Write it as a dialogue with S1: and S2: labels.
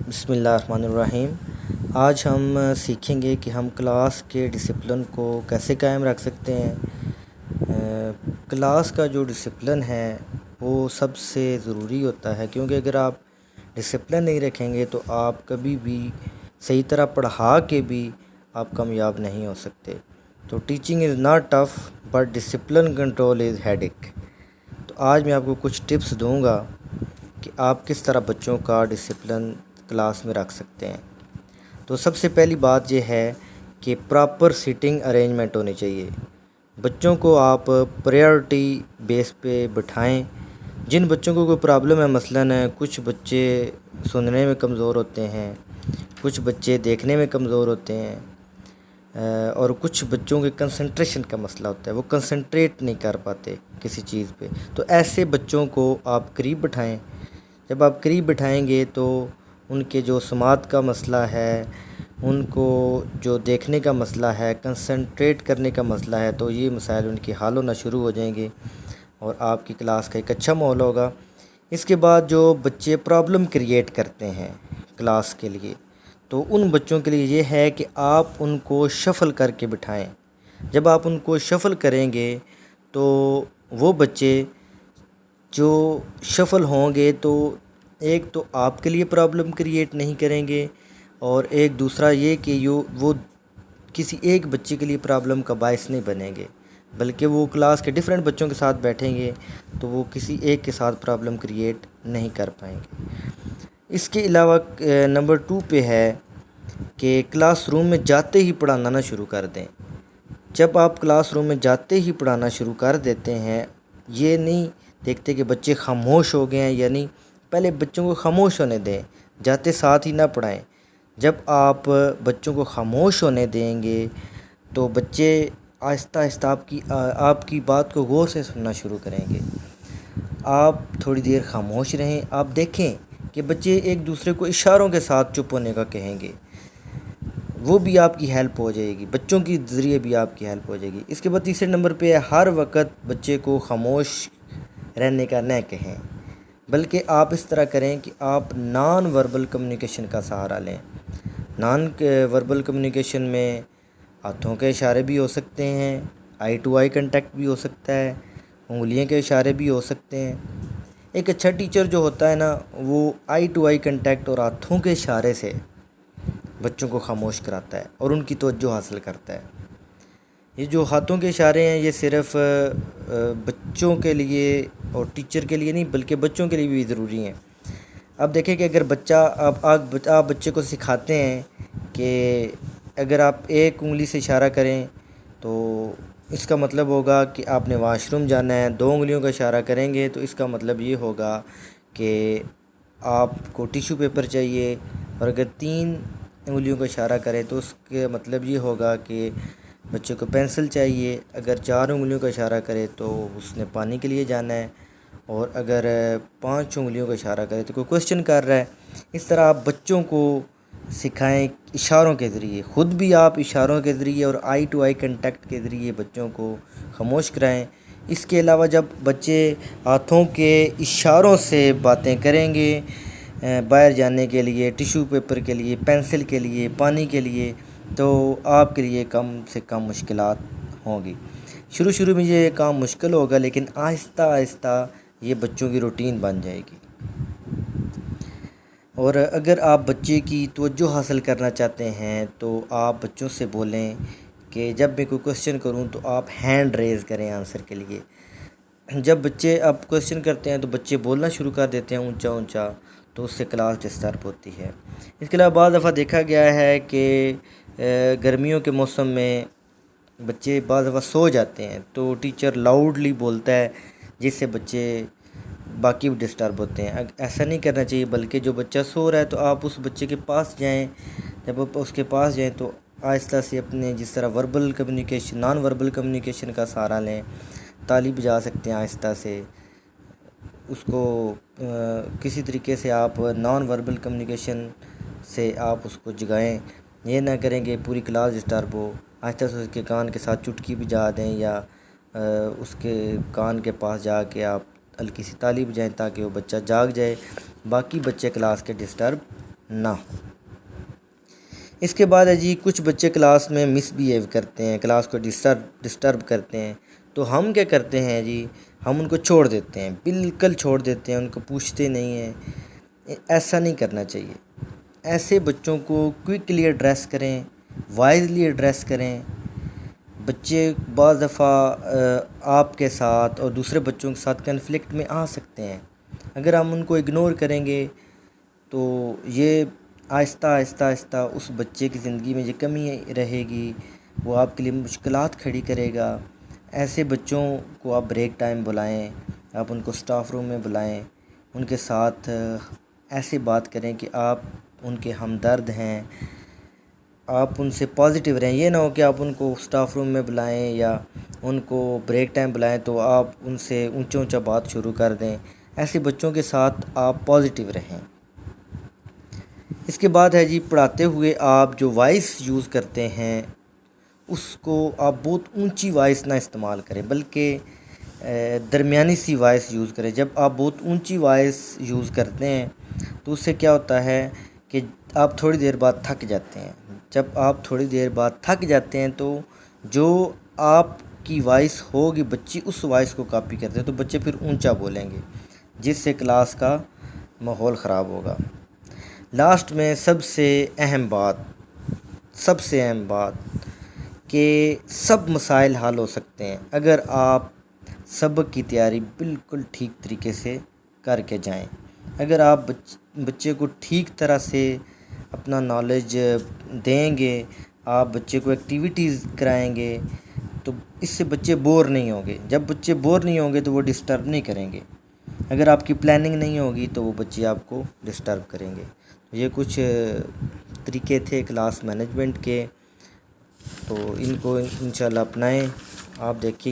S1: بسم اللہ الرحمن الرحیم۔ آج ہم سیکھیں گے کہ ہم کلاس کے ڈسپلن کو کیسے قائم رکھ سکتے ہیں۔ کلاس کا جو ڈسپلن ہے وہ سب سے ضروری ہوتا ہے، کیونکہ اگر آپ ڈسپلن نہیں رکھیں گے تو آپ کبھی بھی صحیح طرح پڑھا کے بھی آپ کامیاب نہیں ہو سکتے۔ تو teaching is not tough but discipline control is headache. تو آج میں آپ کو کچھ ٹپس دوں گا کہ آپ کس طرح بچوں کا ڈسپلن کلاس میں رکھ سکتے ہیں۔ تو سب سے پہلی بات یہ ہے کہ پراپر سیٹنگ ارینجمنٹ ہونی چاہیے۔ بچوں کو آپ پریورٹی بیس پہ بٹھائیں۔ جن بچوں کو کوئی پرابلم ہے، مثلاً کچھ بچے سننے میں کمزور ہوتے ہیں، کچھ بچے دیکھنے میں کمزور ہوتے ہیں، اور کچھ بچوں کے کنسنٹریشن کا مسئلہ ہوتا ہے، وہ کنسنٹریٹ نہیں کر پاتے کسی چیز پہ، تو ایسے بچوں کو آپ قریب بٹھائیں۔ جب آپ قریب بٹھائیں گے تو ان کے جو سماعت کا مسئلہ ہے، ان کو جو دیکھنے کا مسئلہ ہے، کنسنٹریٹ کرنے کا مسئلہ ہے، تو یہ مسائل ان کے حل ہونا شروع ہو جائیں گے اور آپ کی کلاس کا ایک اچھا ماحول ہوگا۔ اس کے بعد جو بچے پرابلم کریٹ کرتے ہیں کلاس کے لیے، تو ان بچوں کے لیے یہ ہے کہ آپ ان کو شفل کر کے بٹھائیں۔ جب آپ ان کو شفل کریں گے تو وہ بچے جو شفل ہوں گے تو ایک تو آپ کے لیے پرابلم کریٹ نہیں کریں گے، اور ایک دوسرا یہ کہ وہ کسی ایک بچے کے لیے پرابلم کا باعث نہیں بنیں گے، بلکہ وہ کلاس کے ڈیفرنٹ بچوں کے ساتھ بیٹھیں گے تو وہ کسی ایک کے ساتھ پرابلم کریٹ نہیں کر پائیں گے۔ اس کے علاوہ نمبر 2 پہ ہے کہ کلاس روم میں جاتے ہی پڑھانا نہ شروع کر دیں۔ جب آپ کلاس روم میں جاتے ہی پڑھانا شروع کر دیتے ہیں، یہ نہیں دیکھتے کہ بچے خاموش ہو گئے ہیں یا نہیں، پہلے بچوں کو خاموش ہونے دیں، جاتے ساتھ ہی نہ پڑھائیں۔ جب آپ بچوں کو خاموش ہونے دیں گے تو بچے آہستہ آہستہ آپ کی بات کو غور سے سننا شروع کریں گے۔ آپ تھوڑی دیر خاموش رہیں، آپ دیکھیں کہ بچے ایک دوسرے کو اشاروں کے ساتھ چپ ہونے کا کہیں گے، وہ بھی آپ کی ہیلپ ہو جائے گی، بچوں کے ذریعے بھی آپ کی ہیلپ ہو جائے گی۔ اس کے بعد تیسرے نمبر پہ ہے، ہر وقت بچے کو خاموش رہنے کا نہ کہیں، بلکہ آپ اس طرح کریں کہ آپ نان وربل کمیونیکیشن کا سہارا لیں۔ نان وربل کمیونیکیشن میں ہاتھوں کے اشارے بھی ہو سکتے ہیں، آئی ٹو آئی کنٹیکٹ بھی ہو سکتا ہے، انگلیوں کے اشارے بھی ہو سکتے ہیں۔ ایک اچھا ٹیچر جو ہوتا ہے نا، وہ آئی ٹو آئی کنٹیکٹ اور ہاتھوں کے اشارے سے بچوں کو خاموش کراتا ہے اور ان کی توجہ حاصل کرتا ہے۔ یہ جو ہاتھوں کے اشارے ہیں، یہ صرف بچوں کے لیے اور ٹیچر کے لیے نہیں بلکہ بچوں کے لیے بھی ضروری ہیں۔ اب دیکھیں کہ اگر آپ بچے کو سکھاتے ہیں کہ اگر آپ ایک انگلی سے اشارہ کریں تو اس کا مطلب ہوگا کہ آپ نے واش روم جانا ہے، 2 انگلیوں کا اشارہ کریں گے تو اس کا مطلب یہ ہوگا کہ آپ کو ٹیشو پیپر چاہیے، اور اگر 3 انگلیوں کا اشارہ کریں تو اس کا مطلب یہ ہوگا کہ بچے کو پینسل چاہیے، اگر 4 انگلیوں کا اشارہ کرے تو اس نے پانی کے لیے جانا ہے، اور اگر 5 انگلیوں کا اشارہ کرے تو کوئی کوسچن کر رہا ہے۔ اس طرح آپ بچوں کو سکھائیں اشاروں کے ذریعے، خود بھی آپ اشاروں کے ذریعے اور آئی ٹو آئی کنٹیکٹ کے ذریعے بچوں کو خاموش کرائیں۔ اس کے علاوہ جب بچے ہاتھوں کے اشاروں سے باتیں کریں گے، باہر جانے کے لیے، ٹیشو پیپر کے لیے، پینسل کے لیے، پانی کے لیے، تو آپ کے لیے کم سے کم مشکلات ہوں گی۔ شروع میں یہ کام مشکل ہوگا، لیکن آہستہ آہستہ یہ بچوں کی روٹین بن جائے گی۔ اور اگر آپ بچے کی توجہ حاصل کرنا چاہتے ہیں تو آپ بچوں سے بولیں کہ جب میں کوئی کوسچن کروں تو آپ ہینڈ ریز کریں آنسر کے لیے۔ جب بچے آپ کوسچن کرتے ہیں تو بچے بولنا شروع کر دیتے ہیں اونچا اونچا، تو اس سے کلاس ڈسٹرب ہوتی ہے۔ اس کے علاوہ بعض دفعہ دیکھا گیا ہے کہ گرمیوں کے موسم میں بچے بعض دفعہ سو جاتے ہیں تو ٹیچر لاؤڈلی بولتا ہے، جس سے بچے باقی بھی ڈسٹرب ہوتے ہیں۔ ایسا نہیں کرنا چاہیے، بلکہ جو بچہ سو رہا ہے تو آپ اس بچے کے پاس جائیں۔ جب آپ اس کے پاس جائیں تو آہستہ سے اپنے جس طرح نان وربل کمیونیکیشن کا سہارا لیں، تالی بجا سکتے ہیں آہستہ سے، اس کو کسی طریقے سے آپ نان وربل کمیونیکیشن سے آپ اس کو جگائیں۔ یہ نہ کریں کہ پوری کلاس ڈسٹرب ہو، آہستہ سے اس کے کان کے ساتھ چٹکی بجا دیں، یا اس کے کان کے پاس جا کے آپ ہلکی سی تالی بجائیں تاکہ وہ بچہ جاگ جائے، باقی بچے کلاس کے ڈسٹرب نہ ہو۔ اس کے بعد ہے جی کچھ بچے کلاس میں مس بیہیو کرتے ہیں، کلاس کو ڈسٹرب کرتے ہیں، تو ہم کیا کرتے ہیں جی، ہم ان کو چھوڑ دیتے ہیں، بالکل چھوڑ دیتے ہیں، ان کو پوچھتے نہیں ہیں۔ ایسا نہیں کرنا چاہیے۔ ایسے بچوں کو کوئکلی ایڈریس کریں، وائزلی ایڈریس کریں۔ بچے بعض دفعہ آپ کے ساتھ اور دوسرے بچوں کے ساتھ کنفلکٹ میں آ سکتے ہیں۔ اگر ہم ان کو اگنور کریں گے تو یہ آہستہ آہستہ آہستہ اس بچے کی زندگی میں یہ کمی رہے گی، وہ آپ کے لیے مشکلات کھڑی کرے گا۔ ایسے بچوں کو آپ بریک ٹائم بلائیں، آپ ان کو اسٹاف روم میں بلائیں، ان کے ساتھ ایسے بات کریں کہ آپ ان کے ہمدرد ہیں، آپ ان سے پازیٹیو رہیں۔ یہ نہ ہو کہ آپ ان کو اسٹاف روم میں بلائیں یا ان کو بریک ٹائم بلائیں تو آپ ان سے اونچا اونچا بات شروع کر دیں۔ ایسے بچوں کے ساتھ آپ پازیٹیو رہیں۔ اس کے بعد ہے جی پڑھاتے ہوئے آپ جو وائس یوز کرتے ہیں اس کو آپ بہت اونچی وائس نہ استعمال کریں، بلکہ درمیانی سی وائس یوز کریں۔ جب آپ بہت اونچی وائس یوز کرتے ہیں تو اس سے کیا ہوتا ہے کہ آپ تھوڑی دیر بعد تھک جاتے ہیں۔ جب آپ تھوڑی دیر بعد تھک جاتے ہیں تو جو آپ کی وائس ہوگی بچی اس وائس کو کاپی کرتے ہیں تو بچے پھر اونچا بولیں گے، جس سے کلاس کا ماحول خراب ہوگا۔ لاسٹ میں سب سے اہم بات کہ سب مسائل حل ہو سکتے ہیں اگر آپ سبق کی تیاری بالکل ٹھیک طریقے سے کر کے جائیں۔ اگر آپ بچے کو ٹھیک طرح سے اپنا نالج دیں گے، آپ بچے کو ایکٹیویٹیز کرائیں گے تو اس سے بچے بور نہیں ہوں گے۔ جب بچے بور نہیں ہوں گے تو وہ ڈسٹرب نہیں کریں گے۔ اگر آپ کی پلاننگ نہیں ہوگی تو وہ بچے آپ کو ڈسٹرب کریں گے۔ یہ کچھ طریقے تھے کلاس مینجمنٹ کے، تو ان کو انشاءاللہ اپنائیں۔ آپ دیکھیے